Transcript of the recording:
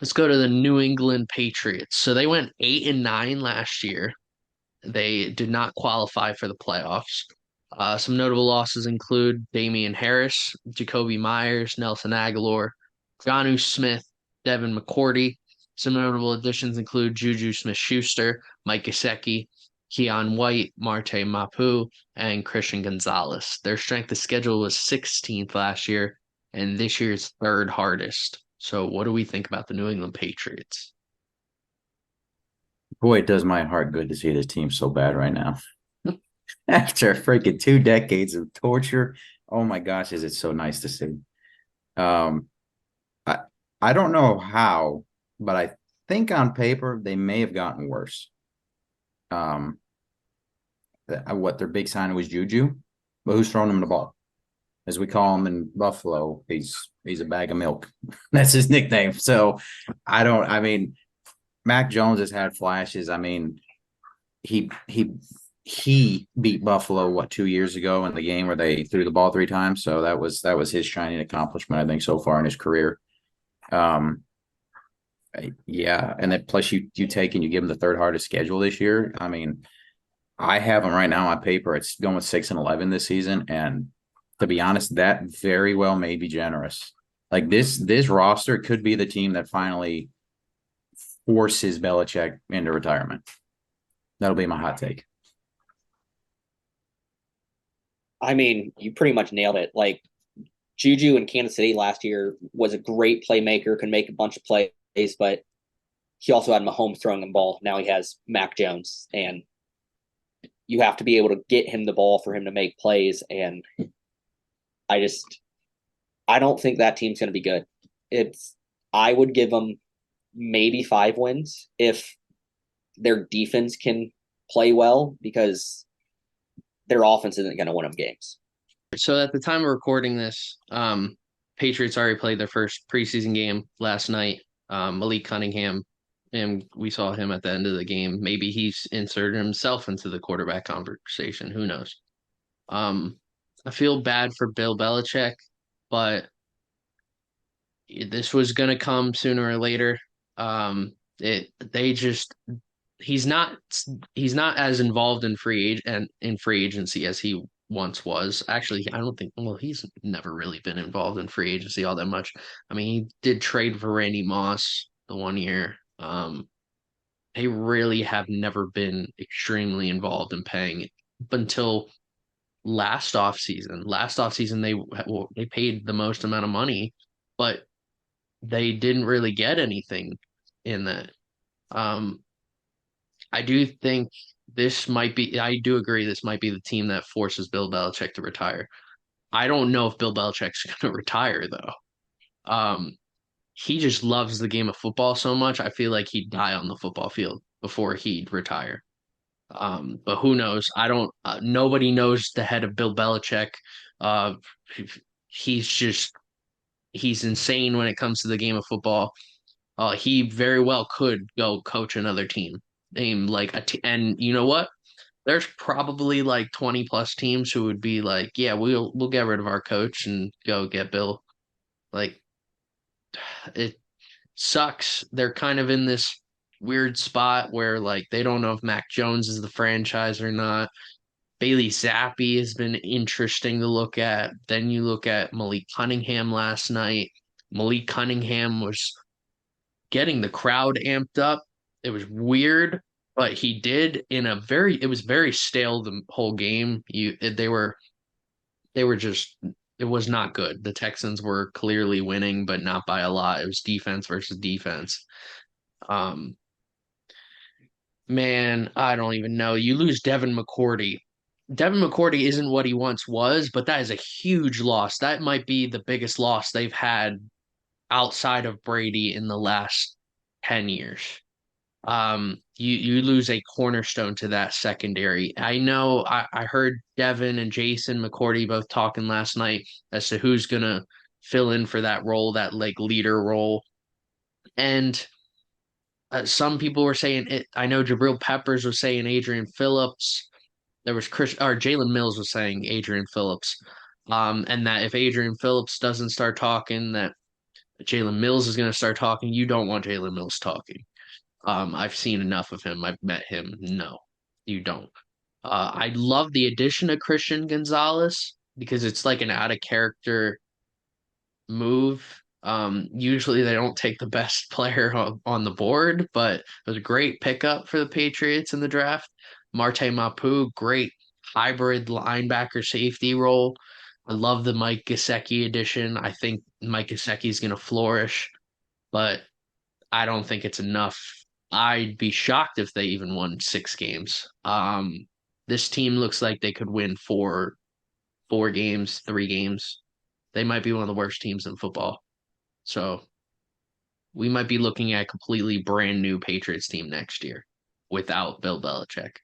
Let's go to the New England Patriots. So they went 8-9 last year. They did not qualify for the playoffs. Some notable losses include Damian Harris, Jacoby Myers, Nelson Aguilar, Jonnu Smith, Devin McCourty. Some notable additions include Juju Smith-Schuster, Mike Gesicki, Keon White, Marte Mapu, and Christian Gonzalez. Their strength of schedule was 16th last year, and this year's third hardest. So, what do we think about the New England Patriots? Boy, it does my heart good to see this team so bad right now. After freaking 2 decades of torture, oh my gosh, is it so nice to see. Um, I I don't know how, but I think on paper they may have gotten worse. Um, what their big sign was Juju, but who's throwing them the ball? As we call him in Buffalo, he's a bag of milk. That's his nickname. So I don't. I mean, Mac Jones has had flashes. I mean, he he he beat Buffalo 2 years ago in the game where they threw the ball 3 times. So that was his shining accomplishment, I think, so far in his career. Um, yeah, and then plus you take and you give him the third hardest schedule this year. I mean, I have him right now on paper. It's going 6-11 this season, and to be honest, that very well may be generous. Like this roster could be the team that finally forces Belichick into retirement. That'll be my hot take. I mean, you pretty much nailed it. Like Juju in Kansas City last year was a great playmaker, could make a bunch of plays, but he also had Mahomes throwing the ball. Now he has Mac Jones, and you have to be able to get him the ball for him to make plays. And I just, I don't think that team's going to be good. It's, I would give them maybe 5 wins if their defense can play well because their offense isn't going to win them games. So at the time of recording this, Patriots already played their first preseason game last night. Malik Cunningham, and we saw him at the end of the game. Maybe he's inserted himself into the quarterback conversation. Who knows? Um, I feel bad for Bill Belichick, but this was gonna come sooner or later. It they just he's not he's not as involved in free agency as he once was. Actually, I don't think well, he's never really been involved in free agency all that much. I mean, he did trade for Randy Moss the one year. They really have never been extremely involved in paying until last offseason. Last offseason they paid the most amount of money, but they didn't really get anything in that. Um, I do think I do agree this might be the team that forces Bill Belichick to retire. I don't know if Bill Belichick's going to retire though. Um, he just loves the game of football so much. I feel like he'd die on the football field before he'd retire. But who knows? I don't, nobody knows the head of Bill Belichick. Uh, he's just, he's insane when it comes to the game of football. He very well could go coach another team. Name like and you know what? There's probably like 20 plus teams who would be like, yeah, we'll get rid of our coach and go get Bill. Like it sucks. They're kind of in this weird spot where like they don't know if Mac Jones is the franchise or not. Bailey Zappi has been interesting to look at. Then you look at Malik Cunningham last night. Malik Cunningham was getting the crowd amped up. It was weird, but he did in a very it was very stale the whole game. They were just it was not good. The Texans were clearly winning, but not by a lot. It was defense versus defense. Um Man, I don't even know. You lose Devin McCourty. Devin McCourty isn't what he once was, but that is a huge loss. That might be the biggest loss they've had outside of Brady in the last 10 years. You lose a cornerstone to that secondary. I know I heard Devin and Jason McCourty both talking last night as to who's gonna fill in for that role, that like leader role. And some people were saying it. I know Jabril Peppers was saying Adrian Phillips. There was Chris or Jalen Mills was saying Adrian Phillips. And that if Adrian Phillips doesn't start talking, that Jalen Mills is going to start talking. You don't want Jalen Mills talking. I've seen enough of him. I've met him. No, you don't. I love the addition of Christian Gonzalez because it's like an out of character move. Usually they don't take the best player on the board, but it was a great pickup for the Patriots in the draft. Marte Mapu, great hybrid linebacker safety role. I love the Mike Gesicki addition. I think Mike Gesicki is going to flourish, but I don't think it's enough. I'd be shocked if they even won 6 games. This team looks like they could win four games, 3 games. They might be one of the worst teams in football. So we might be looking at a completely brand new Patriots team next year without Bill Belichick.